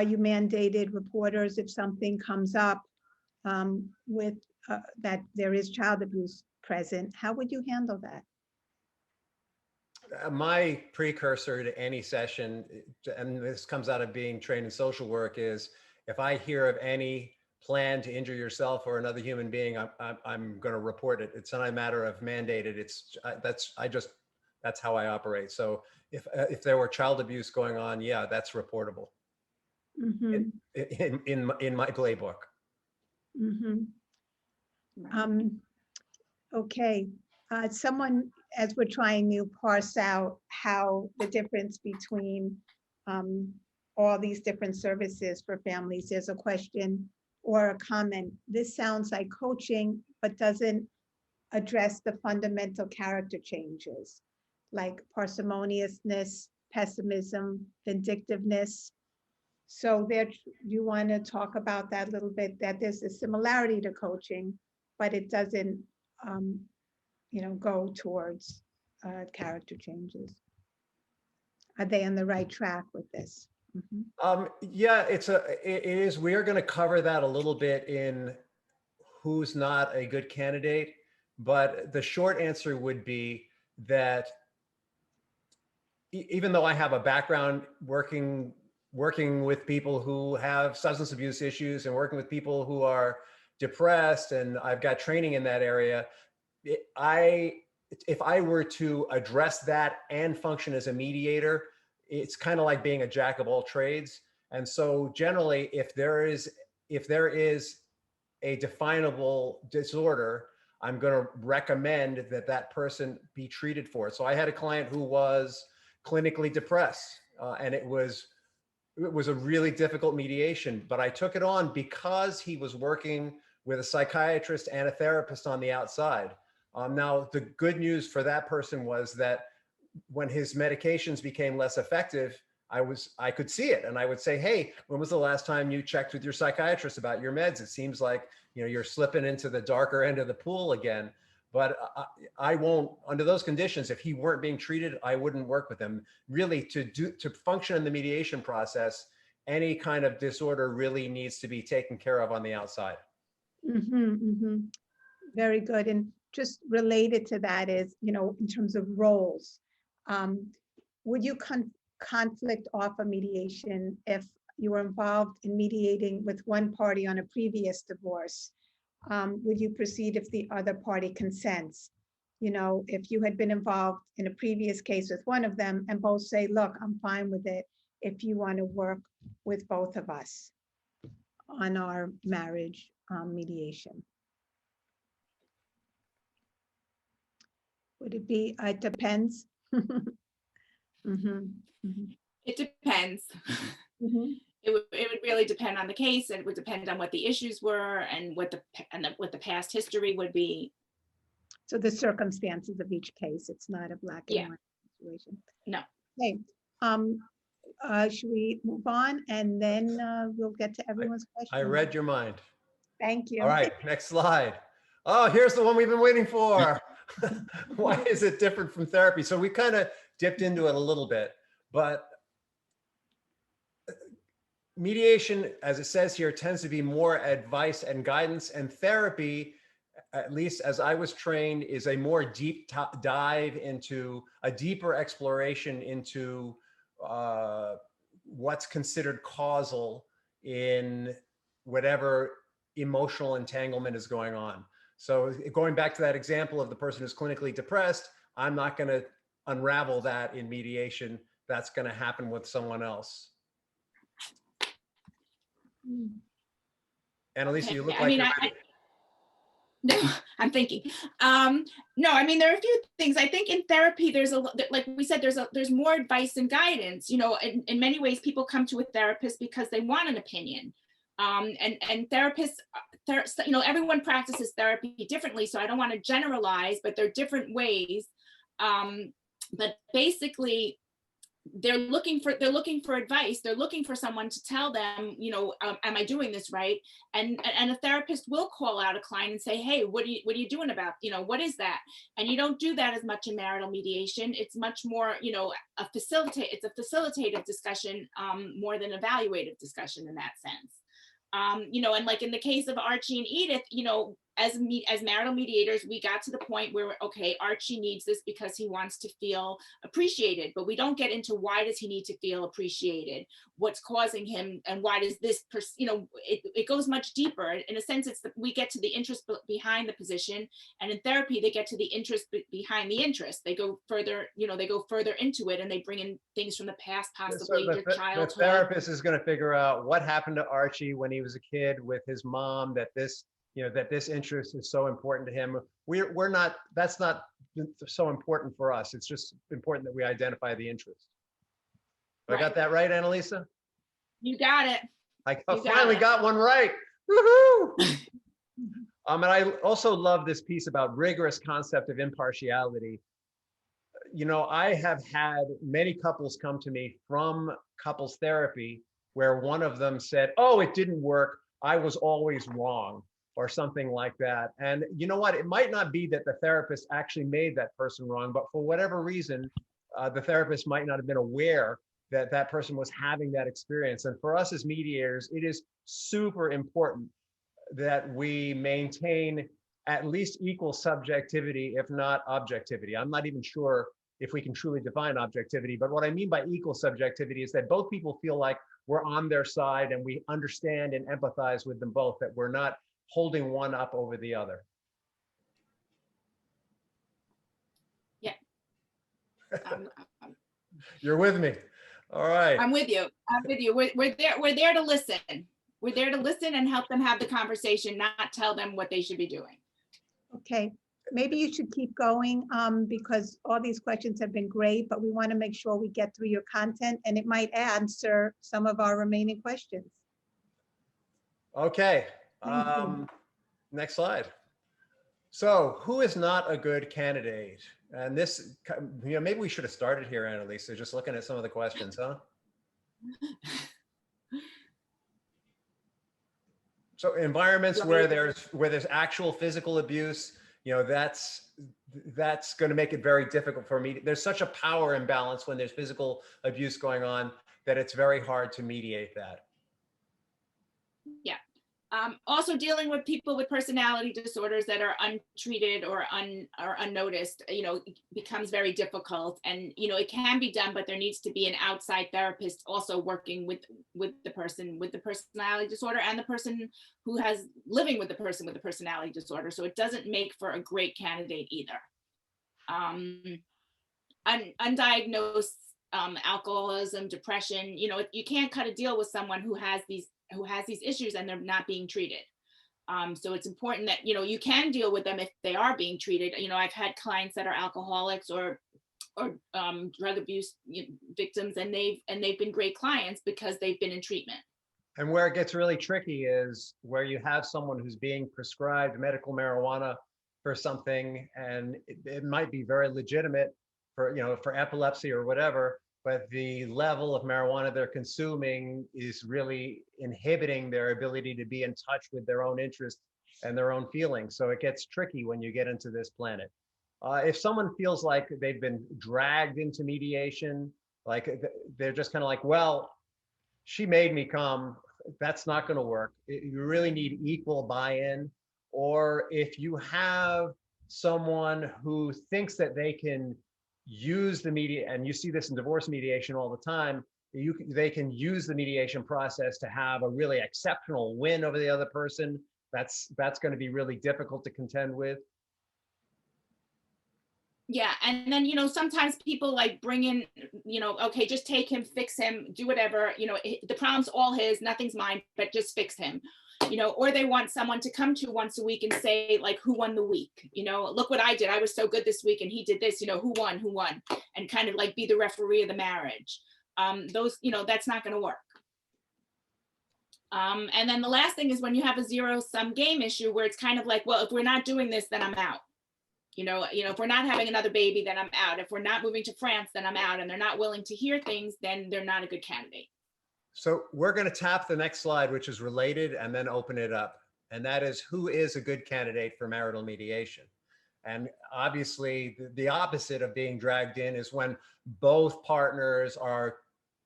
you mandated reporters if something comes up with that there is child abuse present? How would you handle that? My precursor to any session, and this comes out of being trained in social work, is if I hear of any plan to injure yourself or another human being, I'm going to report it. It's not a matter of mandated. That's how I operate. So if there were child abuse going on, yeah, that's reportable in my playbook. Okay. Someone, as we're trying to parse out how the difference between all these different services for families, there's a question or a comment. This sounds like coaching, but doesn't address the fundamental character changes like parsimoniousness, pessimism, vindictiveness. So there, you want to talk about that a little bit, that there's a similarity to coaching, but it doesn't go towards character changes. Are they on the right track with this? Yeah, it is. We are going to cover that a little bit in who's not a good candidate, but the short answer would be that even though I have a background working with people who have substance abuse issues and working with people who are depressed, and I've got training in that area, if I were to address that and function as a mediator, it's kind of like being a jack of all trades. And so generally, if there is a definable disorder, I'm going to recommend that person be treated for it. So I had a client who was clinically depressed, and it was a really difficult mediation, but I took it on because he was working with a psychiatrist and a therapist on the outside. Now, the good news for that person was that when his medications became less effective, I could see it, and I would say, hey, when was the last time you checked with your psychiatrist about your meds? It seems like you're slipping into the darker end of the pool again. But I won't, under those conditions, if he weren't being treated, I wouldn't work with him. Really, to function in the mediation process, any kind of disorder really needs to be taken care of on the outside. Very good. And just related to that is, in terms of roles, would you conflict off a mediation if you were involved in mediating with one party on a previous divorce? Would you proceed if the other party consents? If you had been involved in a previous case with one of them and both say, look, I'm fine with it if you want to work with both of us on our marriage mediation. Would it be, it depends? It depends. It would really depend on the case, and it would depend on what the issues were and what the past history would be. So the circumstances of each case, it's not a black and white situation. No. Okay. Should we move on and then we'll get to everyone's questions? I read your mind. Thank you. All right, next slide. Oh, here's the one we've been waiting for. Why is it different from therapy? So we kind of dipped into it a little bit, but mediation, as it says here, tends to be more advice and guidance, and therapy, at least as I was trained, is a more deep dive into a deeper exploration into what's considered causal in whatever emotional entanglement is going on. So going back to that example of the person who's clinically depressed, I'm not going to unravel that in mediation. That's going to happen with someone else. Annalisa, you look like you're ready. No, I'm thinking. No, I mean, there are a few things. I think in therapy, there's like we said, there's more advice and guidance. In many ways, people come to a therapist because they want an opinion. And therapists, everyone practices therapy differently. So I don't want to generalize, but there are different ways But basically, they're looking for advice. They're looking for someone to tell them, am I doing this right? And a therapist will call out a client and say, hey, what are you doing about, what is that? And you don't do that as much in marital mediation. It's much more, it's a facilitative discussion, more than evaluative discussion in that sense. And like in the case of Archie and Edith, as marital mediators, we got to the point where, okay, Archie needs this because he wants to feel appreciated, but we don't get into why does he need to feel appreciated, what's causing him, and why does this, it goes much deeper. In a sense, we get to the interest behind the position, and in therapy, they get to the interest behind the interest. They go further, they go further into it, and they bring in things from the past, possibly So your childhood. the therapist is going to figure out what happened to Archie when he was a kid with his mom, that this interest is so important to him. That's not so important for us. It's just important that we identify the interest. Right. I got that right, Annalisa? You got it. I finally got one right. Woohoo! And I also love this piece about rigorous concept of impartiality. I have had many couples come to me from couples therapy where one of them said, oh, it didn't work. I was always wrong, or something like that. And you know what? It might not be that the therapist actually made that person wrong, but for whatever reason, the therapist might not have been aware that that person was having that experience. And for us as mediators, it is super important that we maintain at least equal subjectivity, if not objectivity. I'm not even sure if we can truly define objectivity, but what I mean by equal subjectivity is that both people feel like we're on their side and we understand and empathize with them both, that we're not holding one up over the other. Yeah. You're with me. All right. I'm with you. We're there to listen. We're there to listen and help them have the conversation, not tell them what they should be doing. Okay, maybe you should keep going because all these questions have been great, but we want to make sure we get through your content and it might answer some of our remaining questions. Okay. Next slide. So who is not a good candidate? And this, maybe we should have started here, Annalisa, just looking at some of the questions, huh? So environments where there's actual physical abuse, that's going to make it very difficult for me. There's such a power imbalance when there's physical abuse going on that it's very hard to mediate that. Yeah. Also dealing with people with personality disorders that are untreated or unnoticed, becomes very difficult. And, it can be done, but there needs to be an outside therapist also working with the person with the personality disorder and the person who has living with the person with the personality disorder. So it doesn't make for a great candidate either. Undiagnosed alcoholism, depression, you can't cut a deal with someone who has these issues and they're not being treated. So it's important that, you can deal with them if they are being treated. I've had clients that are alcoholics or drug abuse victims, and they've been great clients because they've been in treatment. And where it gets really tricky is where you have someone who's being prescribed medical marijuana for something, and it might be very legitimate for epilepsy or whatever, but the level of marijuana they're consuming is really inhibiting their ability to be in touch with their own interests and their own feelings. So it gets tricky when you get into this planet. If someone feels like they've been dragged into mediation, like they're just kind of like, well, she made me come, that's not going to work. You really need equal buy-in. Or if you have someone who thinks that they can use the media, and you see this in divorce mediation all the time, they can use the mediation process to have a really exceptional win over the other person. That's going to be really difficult to contend with. Yeah, and then sometimes people like bring in, okay, just take him, fix him, do whatever, the problem's all his, nothing's mine, but just fix him. Or they want someone to come to once a week and say, like, who won the week? Look what I did. I was so good this week and he did this, who won, and kind of like be the referee of the marriage. That's not going to work. And then the last thing is when you have a zero-sum game issue where it's kind of like, well, if we're not doing this, then I'm out. If we're not having another baby, then I'm out. If we're not moving to France, then I'm out. And they're not willing to hear things, then they're not a good candidate. So we're going to tap the next slide, which is related, and then open it up. And that is, who is a good candidate for marital mediation? And obviously the opposite of being dragged in is when both partners are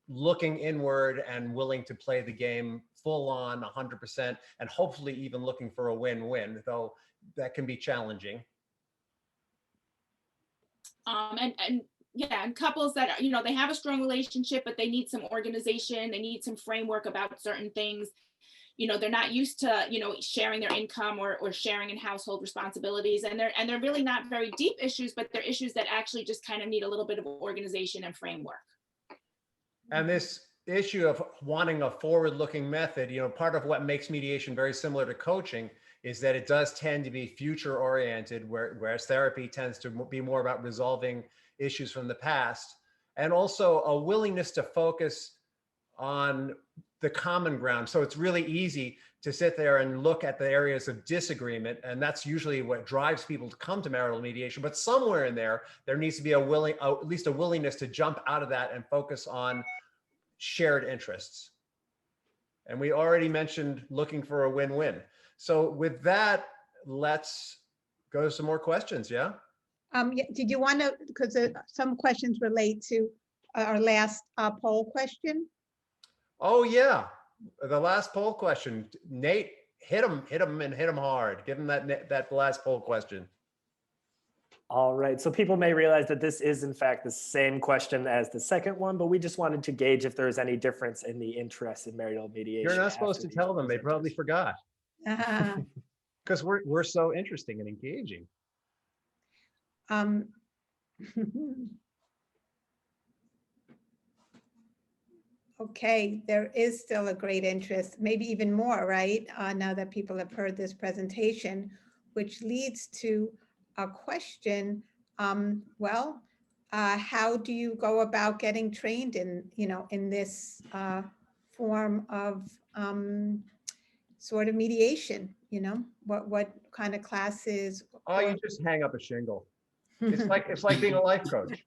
looking inward and willing to play the game full on 100%, and hopefully even looking for a win-win, though that can be challenging. And couples that are, they have a strong relationship, but they need some organization, they need some framework about certain things. They're not used to, sharing their income or sharing in household responsibilities. And they're really not very deep issues, but they're issues that actually just kind of need a little bit of organization and framework. And this issue of wanting a forward-looking method, part of what makes mediation very similar to coaching is that it does tend to be future-oriented, whereas therapy tends to be more about resolving issues from the past, and also a willingness to focus on the common ground. So it's really easy to sit there and look at the areas of disagreement, and that's usually what drives people to come to marital mediation. But somewhere in there needs to be at least a willingness to jump out of that and focus on shared interests. And we already mentioned looking for a win-win. So with that, let's go to some more questions. Yeah. Did you want to, because some questions relate to our last poll question? Oh yeah, the last poll question. Nate, hit him and hit him hard. Give him that last poll question. All right, so people may realize that this is in fact the same question as the second one, but we just wanted to gauge if there's any difference in the interest in marital mediation. You're not supposed to tell them, they probably forgot. Because we're so interesting and engaging. Okay, there is still a great interest, maybe even more, right? Now that people have heard this presentation, which leads to a question. How do you go about getting trained in this form of sort of mediation? What kind of classes? Oh, you just hang up a shingle. It's like being a life coach.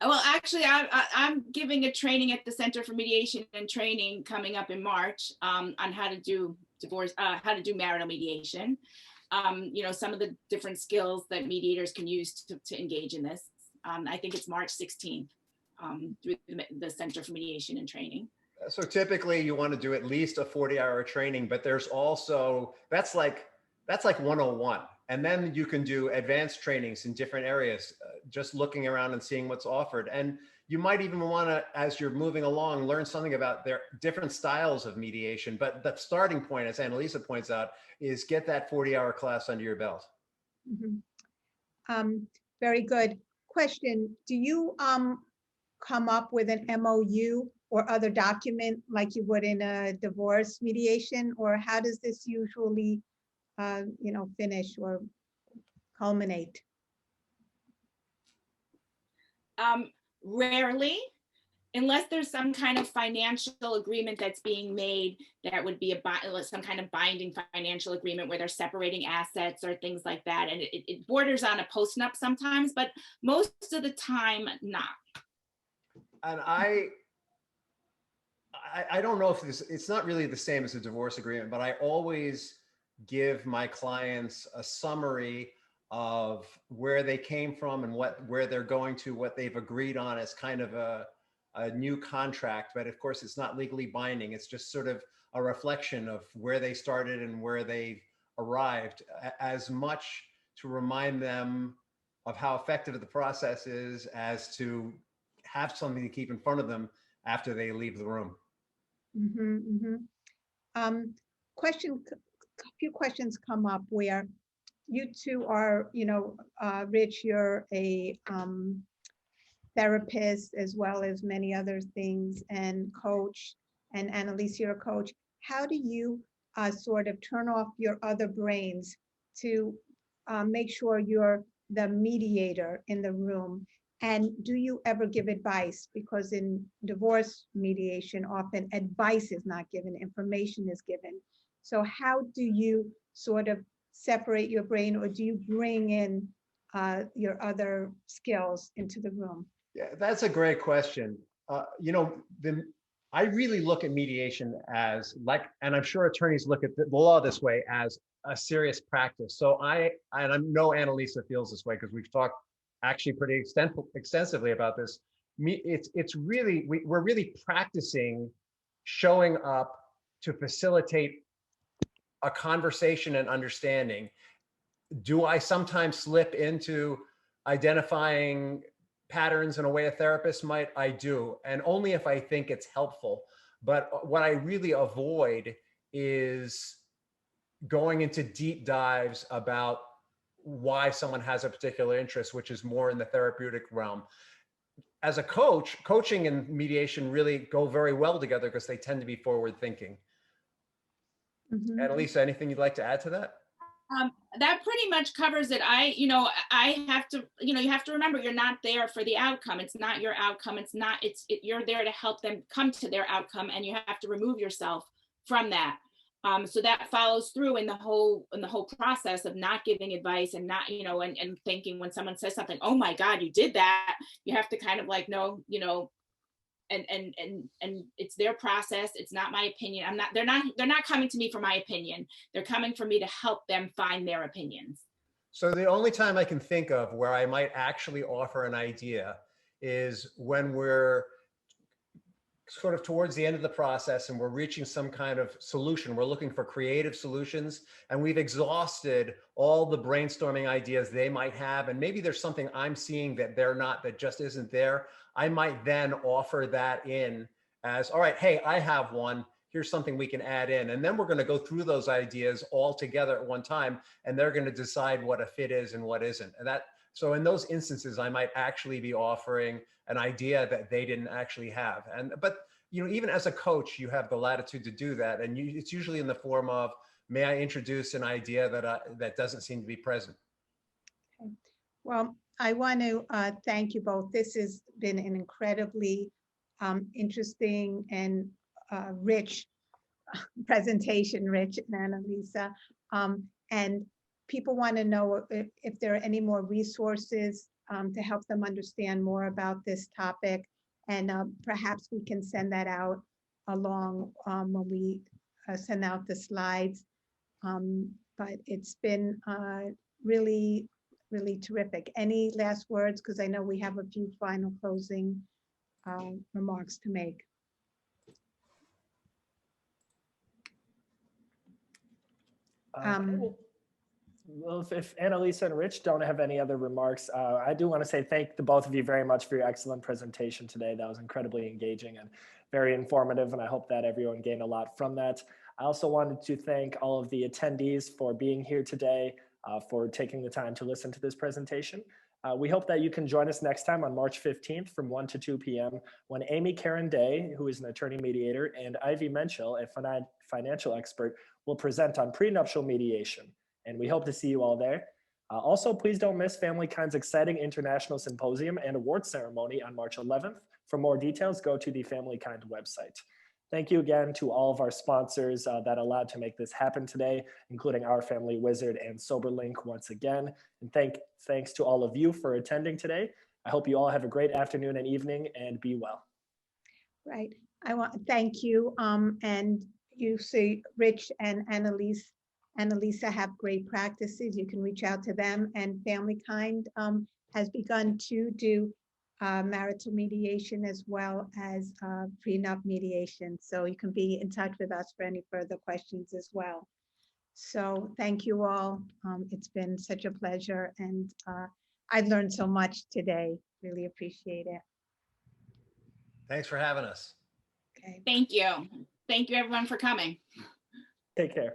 Well, actually, I'm giving a training at the Center for Mediation and Training coming up in March on how to do marital mediation. Some of the different skills that mediators can use to engage in this. I think it's March 16th through the Center for Mediation and Training. So typically you want to do at least a 40-hour training, but there's also, that's like 101. And then you can do advanced trainings in different areas, just looking around and seeing what's offered. And you might even want to, as you're moving along, learn something about their different styles of mediation. But the starting point, as Annalisa points out, is get that 40-hour class under your belt. Mm-hmm. Very good. Question, do you come up with an MOU or other document like you would in a divorce mediation? Or how does this usually finish or culminate? Rarely, unless there's some kind of financial agreement that's being made, that would be some kind of binding financial agreement where they're separating assets or things like that. And it borders on a post-nup sometimes, but most of the time, not. And I don't know if it's not really the same as a divorce agreement, but I always give my clients a summary of where they came from and where they're going to, what they've agreed on as kind of a new contract. But of course, it's not legally binding. It's just sort of a reflection of where they started and where they arrived, as much to remind them of how effective the process is as to have something to keep in front of them after they leave the room. Mm-hmm, mm-hmm. A few questions come up where you two are, Rich, you're a therapist as well as many other things, and coach, and Annalisa, you're a coach. How do you sort of turn off your other brains to make sure you're the mediator in the room? And do you ever give advice? Because in divorce mediation, often advice is not given, information is given. So how do you sort of separate your brain, or do you bring in your other skills into the room? Yeah, that's a great question. You know, I really look at mediation as like, and I'm sure attorneys look at the law this way, as a serious practice. So and I know Annalisa feels this way because we've talked actually pretty extensively about this. It's really, we're really practicing showing up to facilitate a conversation and understanding. Do I sometimes slip into identifying patterns in a way a therapist might? I do, and only if I think it's helpful. But what I really avoid is going into deep dives about why someone has a particular interest, which is more in the therapeutic realm. As a coach, coaching and mediation really go very well together because they tend to be forward thinking. Mhm. Annalisa, anything you'd like to add to that? That pretty much covers it. I have to, you have to remember, you're not there for the outcome. It's not your outcome. You're there to help them come to their outcome, and you have to remove yourself from that. So that follows through in the whole process of not giving advice and not, and thinking when someone says something, oh my God, you did that. You have to kind of like, no, and it's their process. It's not my opinion. They're not coming to me for my opinion. They're coming for me to help them find their opinions. So the only time I can think of where I might actually offer an idea is when we're sort of towards the end of the process and we're reaching some kind of solution. We're looking for creative solutions, and we've exhausted all the brainstorming ideas they might have. And maybe there's something I'm seeing that they're not, that just isn't there. I might then offer that in as, all right, hey, I have one. Here's something we can add in. And then we're going to go through those ideas all together at one time, and they're going to decide what a fit is and what isn't. So in those instances, I might actually be offering an idea that they didn't actually have. But even as a coach, you have the latitude to do that. And it's usually in the form of, may I introduce an idea that doesn't seem to be present? Okay. Well, I want to thank you both. This has been an incredibly interesting and rich presentation, Rich and Annalisa. And people want to know if there are any more resources to help them understand more about this topic. And perhaps we can send that out along when we send out the slides. But it's been really, really terrific. Any last words? Because I know we have a few final closing remarks to make. Well, if Annalisa and Rich don't have any other remarks, I do want to say thank the both of you very much for your excellent presentation today. That was incredibly engaging and very informative, and I hope that everyone gained a lot from that. I also wanted to thank all of the attendees for being here today, for taking the time to listen to this presentation. We hope that you can join us next time on March 15th from 1 to 2 p.m. when Amy Karen Day, who is an attorney mediator, and Ivy Menschel, a financial expert, will present on prenuptial mediation. And we hope to see you all there. Also, please don't miss FamilyKind's exciting international symposium and awards ceremony on March 11th. For more details, go to the FamilyKind website. Thank you again to all of our sponsors that allowed to make this happen today, including Our Family Wizard and SoberLink once again. And thanks to all of you for attending today. I hope you all have a great afternoon and evening, and be well. Right. I want to thank you. And you see Rich and Annalisa have great practices. You can reach out to them, and FamilyKind has begun to do marital mediation as well as prenup mediation. So you can be in touch with us for any further questions as well. So thank you all. It's been such a pleasure, and I've learned so much today. Really appreciate it. Thanks for having us. Okay. Thank you. Thank you everyone for coming. Take care.